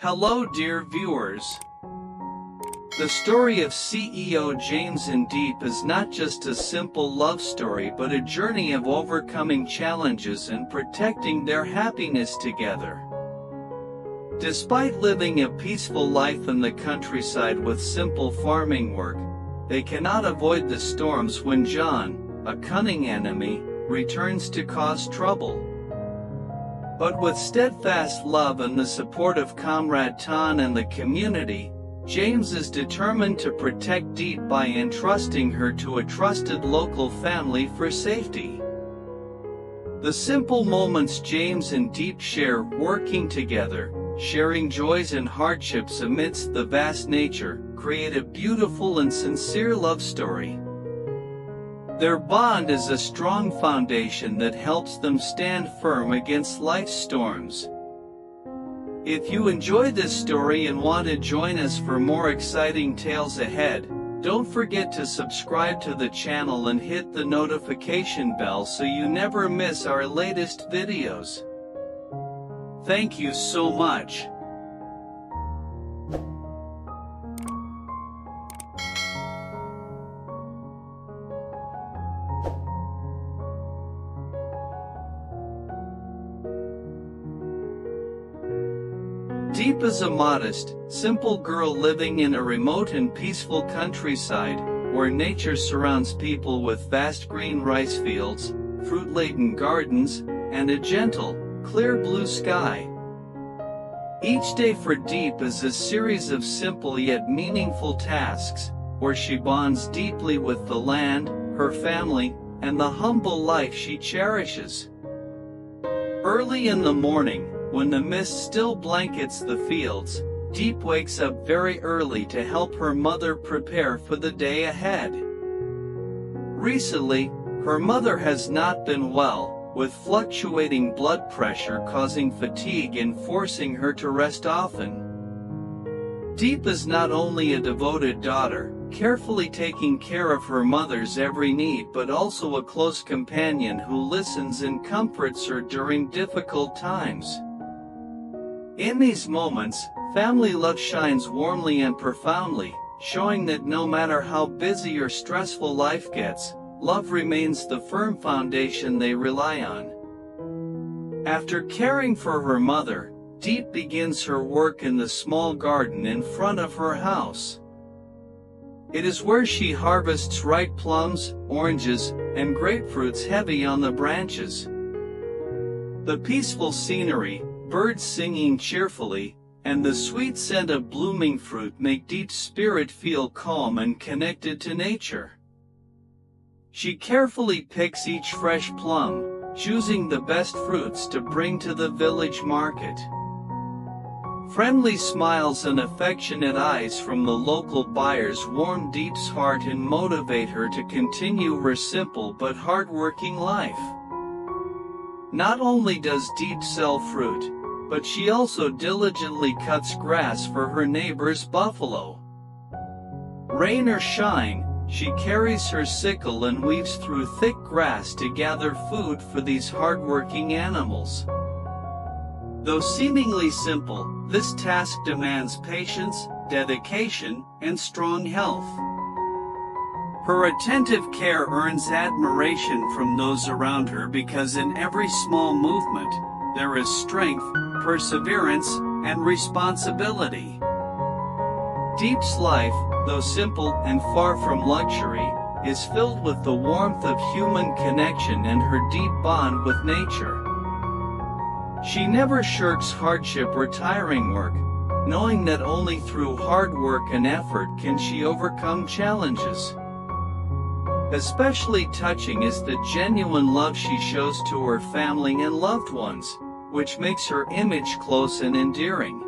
Hello dear viewers. The story of CEO James and Diep is not just a simple love story but a journey of overcoming challenges and protecting their happiness together. Despite living a peaceful life in the countryside with simple farming work, they cannot avoid the storms when John, a cunning enemy, returns to cause trouble. But with steadfast love and the support of Comrade Tan and the community, James is determined to protect Diep by entrusting her to a trusted local family for safety. The simple moments James and Diep share working together, sharing joys and hardships amidst the vast nature, create a beautiful and sincere love story. Their bond is a strong foundation that helps them stand firm against life's storms. If you enjoyed this story and want to join us for more exciting tales ahead, don't forget to subscribe to the channel and hit the notification bell so you never miss our latest videos. Thank you so much. Diep is a modest, simple girl living in a remote and peaceful countryside, where nature surrounds people with vast green rice fields, fruit-laden gardens, and a gentle, clear blue sky. Each day for Diep is a series of simple yet meaningful tasks, where she bonds deeply with the land, her family, and the humble life she cherishes. Early in the morning, when the mist still blankets the fields, Diep wakes up very early to help her mother prepare for the day ahead. Recently, her mother has not been well, with fluctuating blood pressure causing fatigue and forcing her to rest often. Diep is not only a devoted daughter, carefully taking care of her mother's every need, but also a close companion who listens and comforts her during difficult times. In these moments, family love shines warmly and profoundly, showing that no matter how busy or stressful life gets, love remains the firm foundation they rely on. After caring for her mother, Diep begins her work in the small garden in front of her house. It is where she harvests ripe plums, oranges, and grapefruits heavy on the branches. The peaceful scenery, birds singing cheerfully, and the sweet scent of blooming fruit make Diep's spirit feel calm and connected to nature. She carefully picks each fresh plum, choosing the best fruits to bring to the village market. Friendly smiles and affectionate eyes from the local buyers warm Diep's heart and motivate her to continue her simple but hardworking life. Not only does Diep sell fruit, but she also diligently cuts grass for her neighbor's buffalo. Rain or shine, she carries her sickle and weaves through thick grass to gather food for these hardworking animals. Though seemingly simple, this task demands patience, dedication, and strong health. Her attentive care earns admiration from those around her because in every small movement, there is strength, perseverance, and responsibility. Diep's life, though simple and far from luxury, is filled with the warmth of human connection and her deep bond with nature. She never shirks hardship or tiring work, knowing that only through hard work and effort can she overcome challenges. Especially touching is the genuine love she shows to her family and loved ones, which makes her image close and endearing.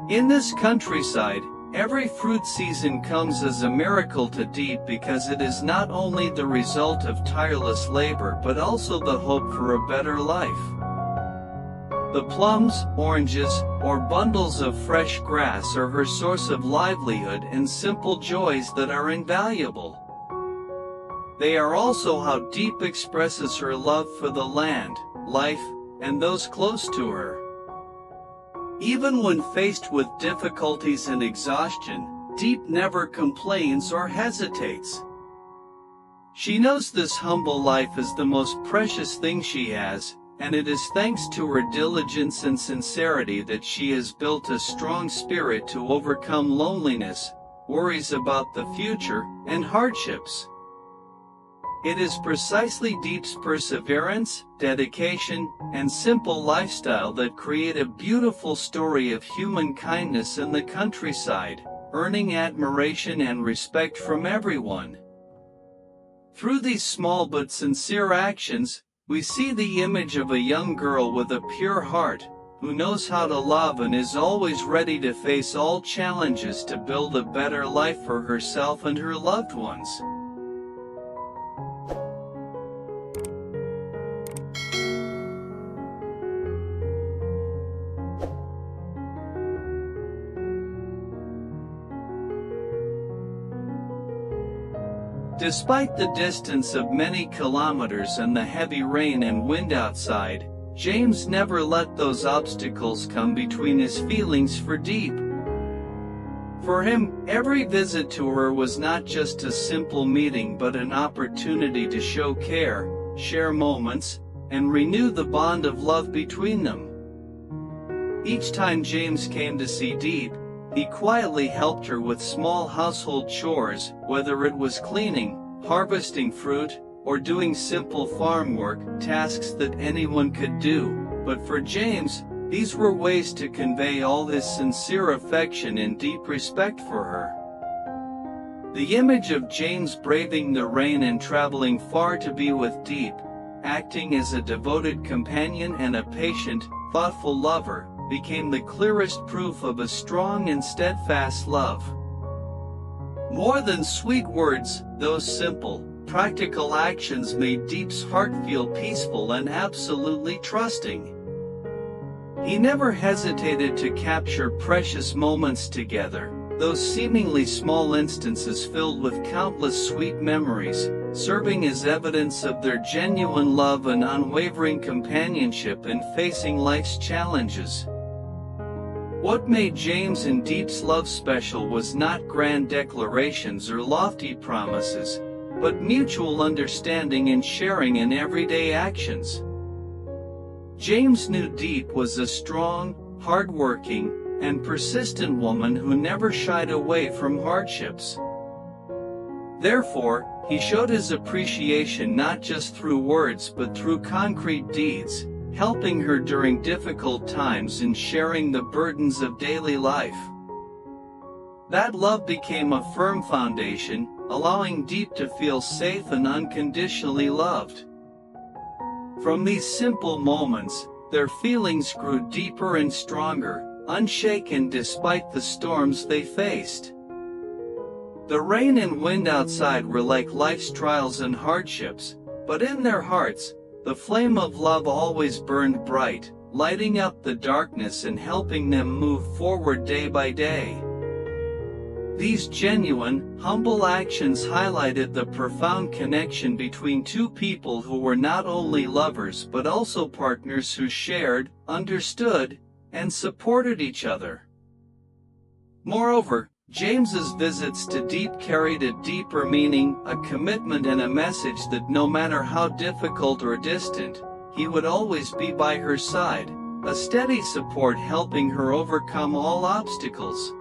In this countryside, every fruit season comes as a miracle to Diep because it is not only the result of tireless labor but also the hope for a better life. The plums, oranges, or bundles of fresh grass are her source of livelihood and simple joys that are invaluable. They are also how Diep expresses her love for the land, life, and those close to her. Even when faced with difficulties and exhaustion, Diep never complains or hesitates. She knows this humble life is the most precious thing she has, and it is thanks to her diligence and sincerity that she has built a strong spirit to overcome loneliness, worries about the future, and hardships. It is precisely Diep's perseverance, dedication, and simple lifestyle that create a beautiful story of human kindness in the countryside, earning admiration and respect from everyone. Through these small but sincere actions, we see the image of a young girl with a pure heart, who knows how to love and is always ready to face all challenges to build a better life for herself and her loved ones. Despite the distance of many kilometers and the heavy rain and wind outside, James never let those obstacles come between his feelings for Diep. For him, every visit to her was not just a simple meeting but an opportunity to show care, share moments, and renew the bond of love between them. Each time James came to see Diep, he quietly helped her with small household chores, whether it was cleaning, harvesting fruit, or doing simple farm work, tasks that anyone could do. But for James, these were ways to convey all his sincere affection and deep respect for her. The image of James braving the rain and traveling far to be with Diep, acting as a devoted companion and a patient, thoughtful lover, became the clearest proof of a strong and steadfast love. More than sweet words, those simple, practical actions made Diep's heart feel peaceful and absolutely trusting. He never hesitated to capture precious moments together, those seemingly small instances filled with countless sweet memories, serving as evidence of their genuine love and unwavering companionship in facing life's challenges. What made James and Diep's love special was not grand declarations or lofty promises, but mutual understanding and sharing in everyday actions. James knew Diep was a strong, hardworking, and persistent woman who never shied away from hardships. Therefore, he showed his appreciation not just through words but through concrete deeds, helping her during difficult times and sharing the burdens of daily life. That love became a firm foundation, allowing Diep to feel safe and unconditionally loved. From these simple moments, their feelings grew deeper and stronger, unshaken despite the storms they faced. The rain and wind outside were like life's trials and hardships, but in their hearts, the flame of love always burned bright, lighting up the darkness and helping them move forward day by day. These genuine, humble actions highlighted the profound connection between two people who were not only lovers but also partners who shared, understood, and supported each other. Moreover, James's visits to Diep carried a deeper meaning, a commitment and a message that no matter how difficult or distant, he would always be by her side, a steady support helping her overcome all obstacles.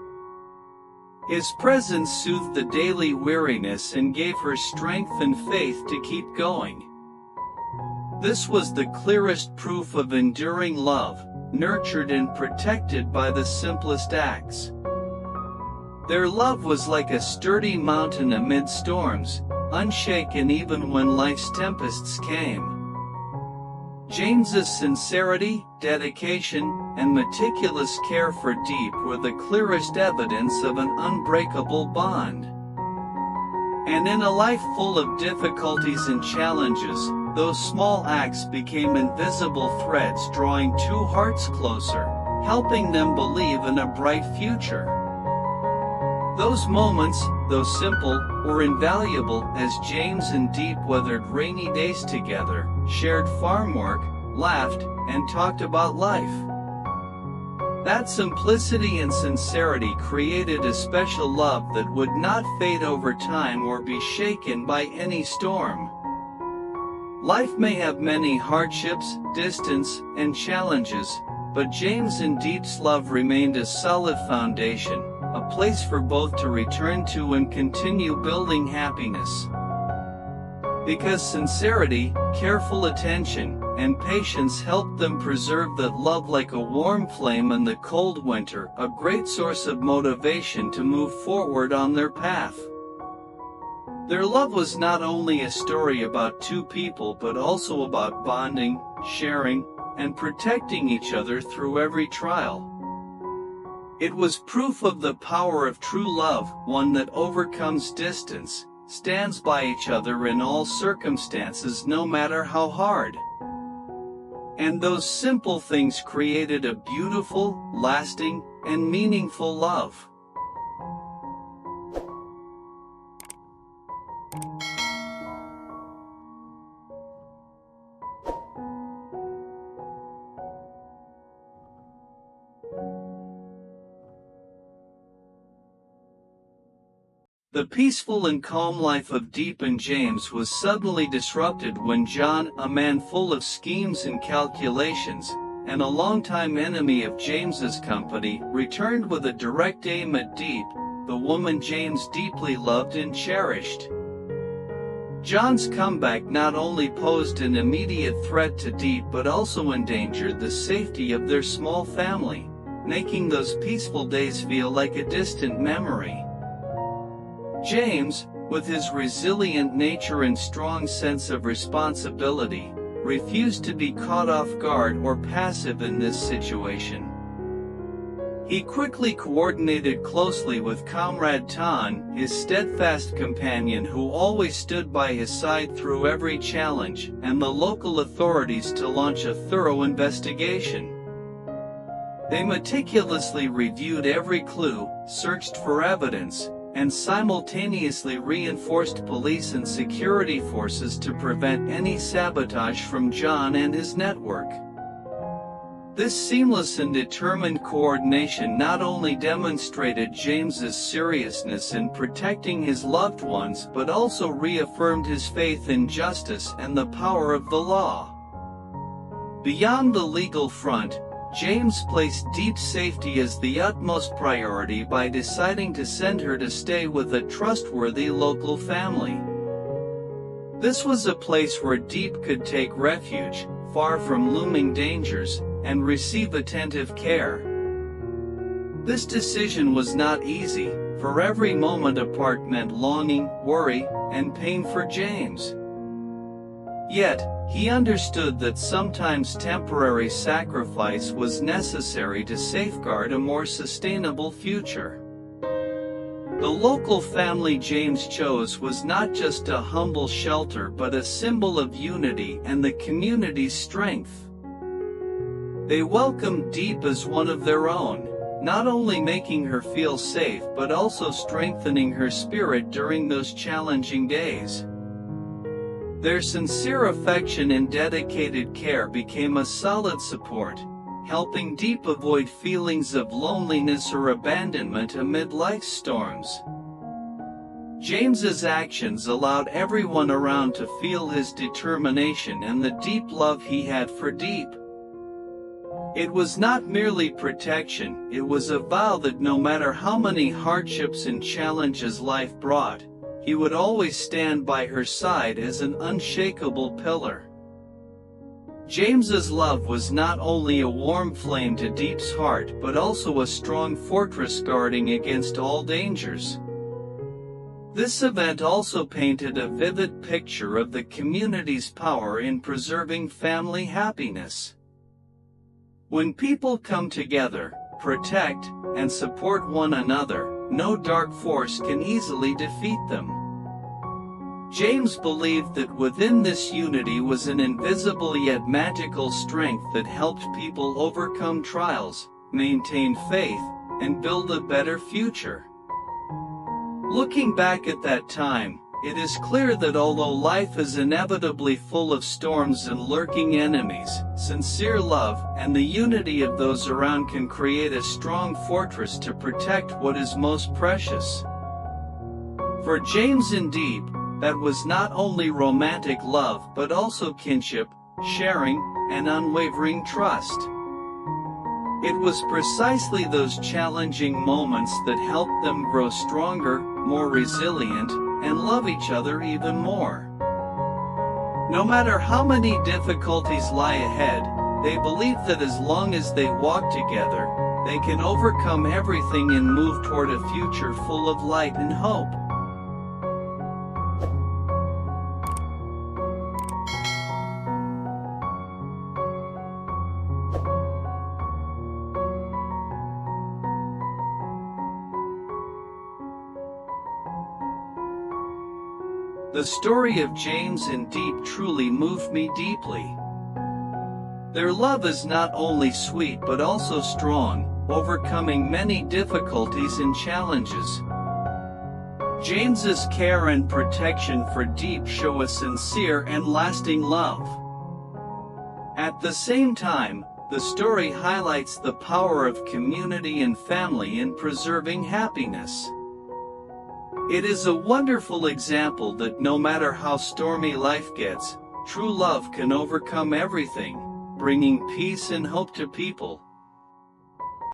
His presence soothed the daily weariness and gave her strength and faith to keep going. This was the clearest proof of enduring love, nurtured and protected by the simplest acts. Their love was like a sturdy mountain amid storms, unshaken even when life's tempests came. James's sincerity, dedication, and meticulous care for Diep were the clearest evidence of an unbreakable bond. And in a life full of difficulties and challenges, those small acts became invisible threads drawing two hearts closer, helping them believe in a bright future. Those moments, though simple, were invaluable as James and Diep weathered rainy days together, shared farm work, laughed, and talked about life. That simplicity and sincerity created a special love that would not fade over time or be shaken by any storm. Life may have many hardships, distance, and challenges, but James and Diep's love remained a solid foundation, a place for both to return to and continue building happiness. Because sincerity, careful attention, and patience helped them preserve that love like a warm flame in the cold winter, a great source of motivation to move forward on their path. Their love was not only a story about two people but also about bonding, sharing, and protecting each other through every trial. It was proof of the power of true love, one that overcomes distance, stands by each other in all circumstances no matter how hard. And those simple things created a beautiful, lasting, and meaningful love. The peaceful and calm life of Diep and James was suddenly disrupted when John, a man full of schemes and calculations, and a longtime enemy of James's company, returned with a direct aim at Diep, the woman James deeply loved and cherished. John's comeback not only posed an immediate threat to Diep but also endangered the safety of their small family, making those peaceful days feel like a distant memory. James, with his resilient nature and strong sense of responsibility, refused to be caught off guard or passive in this situation. He quickly coordinated closely with Comrade Tan, his steadfast companion who always stood by his side through every challenge, and the local authorities to launch a thorough investigation. They meticulously reviewed every clue, searched for evidence, and simultaneously reinforced police and security forces to prevent any sabotage from John and his network. This seamless and determined coordination not only demonstrated James's seriousness in protecting his loved ones but also reaffirmed his faith in justice and the power of the law. Beyond the legal front, James placed Diep's safety as the utmost priority by deciding to send her to stay with a trustworthy local family. This was a place where Diep could take refuge, far from looming dangers, and receive attentive care. This decision was not easy, for every moment apart meant longing, worry, and pain for James. Yet, he understood that sometimes temporary sacrifice was necessary to safeguard a more sustainable future. The local family James chose was not just a humble shelter but a symbol of unity and the community's strength. They welcomed Diep as one of their own, not only making her feel safe but also strengthening her spirit during those challenging days. Their sincere affection and dedicated care became a solid support, helping Diep avoid feelings of loneliness or abandonment amid life's storms. James's actions allowed everyone around to feel his determination and the deep love he had for Diep. It was not merely protection, it was a vow that no matter how many hardships and challenges life brought, he would always stand by her side as an unshakable pillar. James's love was not only a warm flame to Diep's heart but also a strong fortress guarding against all dangers. This event also painted a vivid picture of the community's power in preserving family happiness. When people come together, protect, and support one another, no dark force can easily defeat them. James believed that within this unity was an invisible yet magical strength that helped people overcome trials, maintain faith, and build a better future. Looking back at that time, it is clear that although life is inevitably full of storms and lurking enemies, sincere love and the unity of those around can create a strong fortress to protect what is most precious. For James and Diep, that was not only romantic love but also kinship, sharing, and unwavering trust. It was precisely those challenging moments that helped them grow stronger, more resilient, and love each other even more. No matter how many difficulties lie ahead, they believe that as long as they walk together, they can overcome everything and move toward a future full of light and hope. The story of James and Diep truly moved me deeply. Their love is not only sweet but also strong, overcoming many difficulties and challenges. James's care and protection for Diep show a sincere and lasting love. At the same time, the story highlights the power of community and family in preserving happiness. It is a wonderful example that no matter how stormy life gets, true love can overcome everything, bringing peace and hope to people.